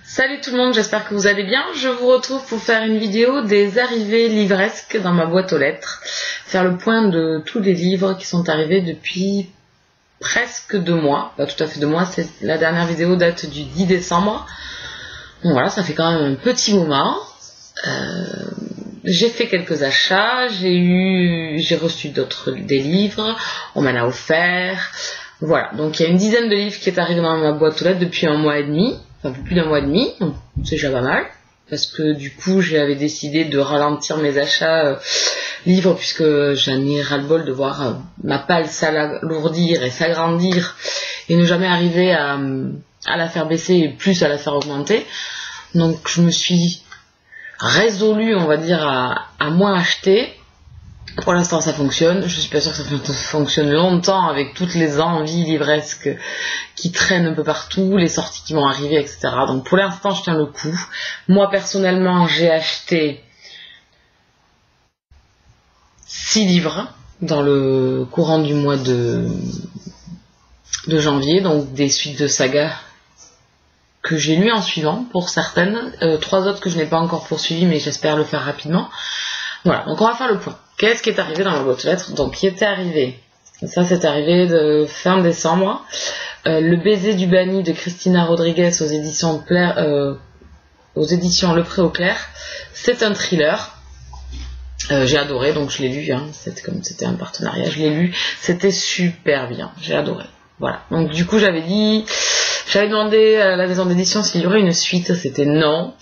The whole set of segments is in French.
Salut tout le monde, j'espère que vous allez bien. Je vous retrouve pour faire une vidéo des arrivées livresques dans ma boîte aux lettres. Faire le point de tous les livres qui sont arrivés depuis presque 2 mois. Pas tout à fait 2 mois, la dernière vidéo date du 10 décembre. Donc voilà, ça fait quand même un petit moment. J'ai fait quelques achats, j'ai reçu des livres, on m'en a offert. Voilà, donc il y a une dizaine de livres qui est arrivé dans ma boîte aux lettres depuis 1 mois et demi. Enfin, plus d'1 mois et demi, c'est déjà pas mal, parce que du coup j'avais décidé de ralentir mes achats livres, puisque j'en ai ras-le-bol de voir ma palle s'alourdir et s'agrandir, et ne jamais arriver à la faire baisser et plus à la faire augmenter. Donc je me suis résolue, on va dire, à moins acheter. Pour l'instant ça fonctionne, je suis pas sûre que ça fonctionne longtemps avec toutes les envies livresques qui traînent un peu partout, les sorties qui vont arriver, etc. Donc pour l'instant je tiens le coup. Moi personnellement j'ai acheté 6 livres dans le courant du mois de janvier, donc des suites de sagas que j'ai lues en suivant pour certaines, 3 autres que je n'ai pas encore poursuivies mais j'espère le faire rapidement. Voilà, donc on va faire le point. Qu'est-ce qui est arrivé dans ma boîte aux lettres? Donc, qui était arrivé, ça c'est arrivé de fin décembre, Le baiser du banni de Christina Rodriguez aux éditions Le Pré au Clair. C'est un thriller. J'ai adoré, donc je l'ai lu, hein. Comme c'était un partenariat, je l'ai lu, c'était super bien, j'ai adoré. Voilà, donc du coup j'avais demandé à la maison d'édition s'il y aurait une suite, c'était non.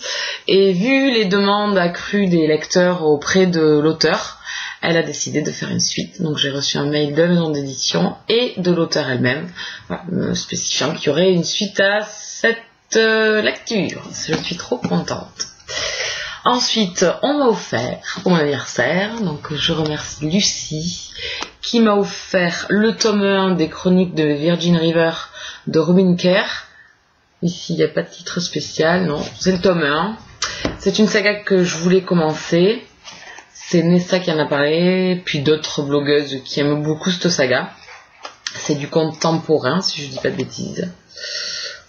Et vu les demandes accrues des lecteurs auprès de l'auteur, elle a décidé de faire une suite. Donc j'ai reçu un mail de la maison d'édition et de l'auteur elle-même, voilà, me spécifiant qu'il y aurait une suite à cette lecture. Je suis trop contente. Ensuite, on m'a offert pour mon anniversaire, donc je remercie Lucie, qui m'a offert le tome 1 des chroniques de Virgin River de Robin Kerr. Ici, il n'y a pas de titre spécial, non, c'est le tome 1. C'est une saga que je voulais commencer. C'est Nessa qui en a parlé, puis d'autres blogueuses qui aiment beaucoup cette saga. C'est du contemporain, si je dis pas de bêtises.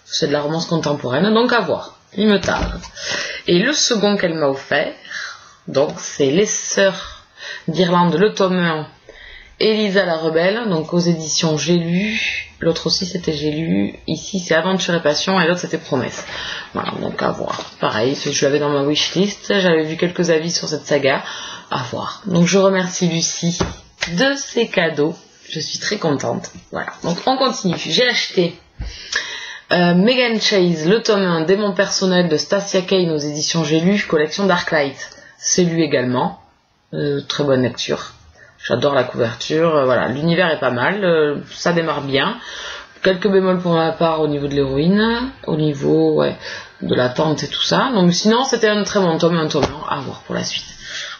C'est de la romance contemporaine, donc à voir. Il me tarde. Et le second qu'elle m'a offert, donc c'est Les Sœurs d'Irlande, le tome 1, Elisa la Rebelle, donc aux éditions J'ai lu. L'autre aussi c'était J'ai lu. Ici c'est Aventure et Passion et l'autre c'était Promesse. Voilà, donc à voir. Pareil, je l'avais dans ma wishlist, j'avais vu quelques avis sur cette saga. À voir. Donc je remercie Lucie de ses cadeaux. Je suis très contente. Voilà, donc on continue. J'ai acheté Megan Chase, le tome 1, Démon personnel de Stacia Kane aux éditions J'ai lu, collection Darklight. C'est lu également. Très bonne lecture. J'adore la couverture. Voilà, l'univers est pas mal. Ça démarre bien. Quelques bémols pour ma part au niveau de l'héroïne, au niveau de la tante et tout ça. Donc sinon c'était un très bon tome, un tome 1 à voir pour la suite.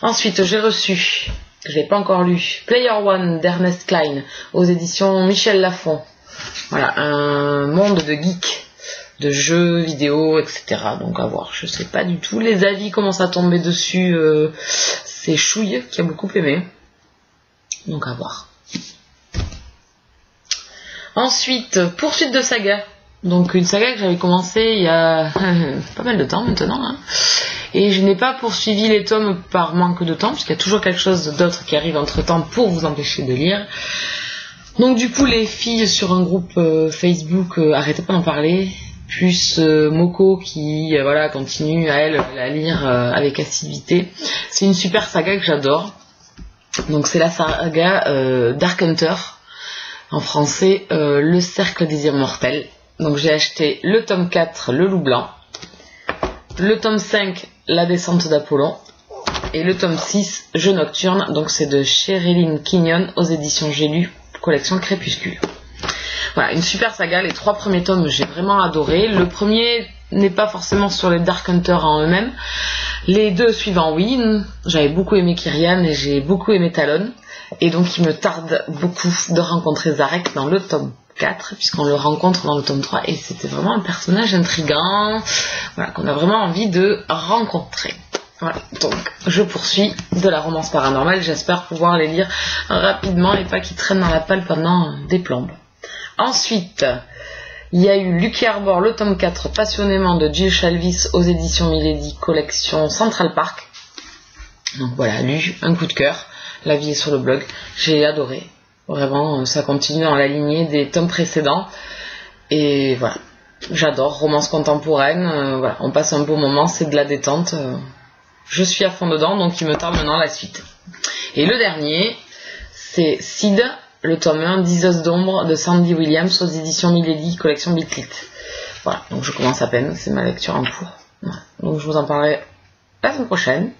Ensuite j'ai reçu, je l'ai pas encore lu, Player One d'Ernest Cline aux éditions Michel Lafon. Voilà, un monde de geeks, de jeux vidéo, etc. Donc à voir, je sais pas du tout. Les avis commencent à tomber dessus. C'est Chouille qui a beaucoup aimé. Donc à voir. Ensuite, poursuite de saga. Donc une saga que j'avais commencé il y a pas mal de temps maintenant, hein. Et je n'ai pas poursuivi les tomes par manque de temps, puisqu'il y a toujours quelque chose d'autre qui arrive entre temps pour vous empêcher de lire. Donc du coup les filles sur un groupe Facebook arrêtaient pas d'en parler, plus Moko qui continue à la lire avec assiduité. C'est une super saga que j'adore. Donc c'est la saga Dark Hunter, en français Le Cercle des Immortels. Donc j'ai acheté le tome 4, Le Loup Blanc, le tome 5, La Descente d'Apollon, et le tome 6, Jeu Nocturne. Donc c'est de Sherilyn Kenyon aux éditions J'ai lu, collection Crépuscule. Voilà, une super saga. Les 3 premiers tomes j'ai vraiment adoré. Le premier n'est pas forcément sur les Dark Hunter en eux-mêmes. Les 2 suivants, oui. J'avais beaucoup aimé Kyrian et j'ai beaucoup aimé Talon. Et donc il me tarde beaucoup de rencontrer Zarek dans le tome 4, puisqu'on le rencontre dans le tome 3, et c'était vraiment un personnage intriguant, voilà, qu'on a vraiment envie de rencontrer. Voilà, donc je poursuis de la romance paranormale, j'espère pouvoir les lire rapidement et pas qu'ils traînent dans la palle pendant des plombes. Ensuite, Il y a eu Lucky Arbor, le tome 4, Passionnément de Jill Shalvis aux éditions Milady, collection Central Park. Donc voilà, lu, un coup de cœur. La vie est sur le blog. J'ai adoré. Vraiment, ça continue dans la lignée des tomes précédents. Et voilà, j'adore. Romance contemporaine. Voilà, on passe un beau moment, c'est de la détente. Je suis à fond dedans, donc il me tarde maintenant la suite. Et le dernier, c'est Sid, le tome 1, 10 os d'ombre de Sandy Williams aux éditions Milady, collection Bitlit. Voilà, donc je commence à peine, c'est ma lecture en cours. Voilà. Donc je vous en parlerai la semaine prochaine.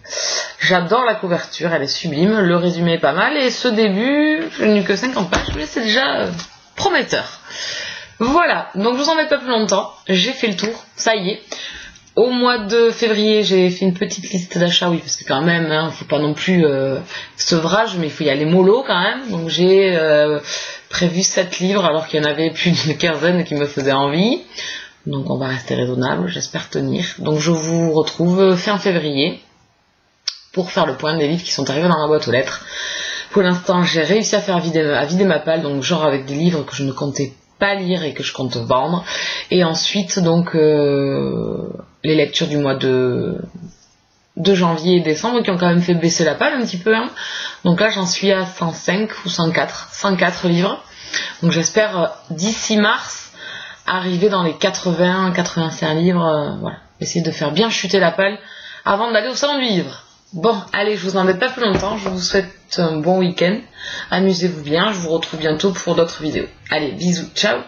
J'adore la couverture, elle est sublime, le résumé est pas mal, et ce début, je n'ai eu que 50 pages, mais c'est déjà prometteur. Voilà, donc je vous en mets pas plus longtemps, j'ai fait le tour, ça y est. Au mois de février, j'ai fait une petite liste d'achats, oui, parce que quand même, hein, faut pas non plus sevrage, mais il faut y aller mollo quand même. Donc j'ai prévu 7 livres, alors qu'il y en avait plus d'une quinzaine qui me faisaient envie. Donc on va rester raisonnable, j'espère tenir. Donc je vous retrouve fin février pour faire le point des livres qui sont arrivés dans ma boîte aux lettres. Pour l'instant, j'ai réussi à vider ma palle, donc genre avec des livres que je ne comptais pas lire et que je compte vendre. Et ensuite, donc les lectures du mois de janvier et décembre qui ont quand même fait baisser la palle un petit peu, hein. Donc là j'en suis à 105 ou 104 livres, donc j'espère d'ici mars arriver dans les 80-85 livres, voilà, essayer de faire bien chuter la palle avant d'aller au salon du livre. Bon, allez, je vous embête pas plus longtemps, je vous souhaite un bon week-end, amusez-vous bien, je vous retrouve bientôt pour d'autres vidéos. Allez, bisous, ciao.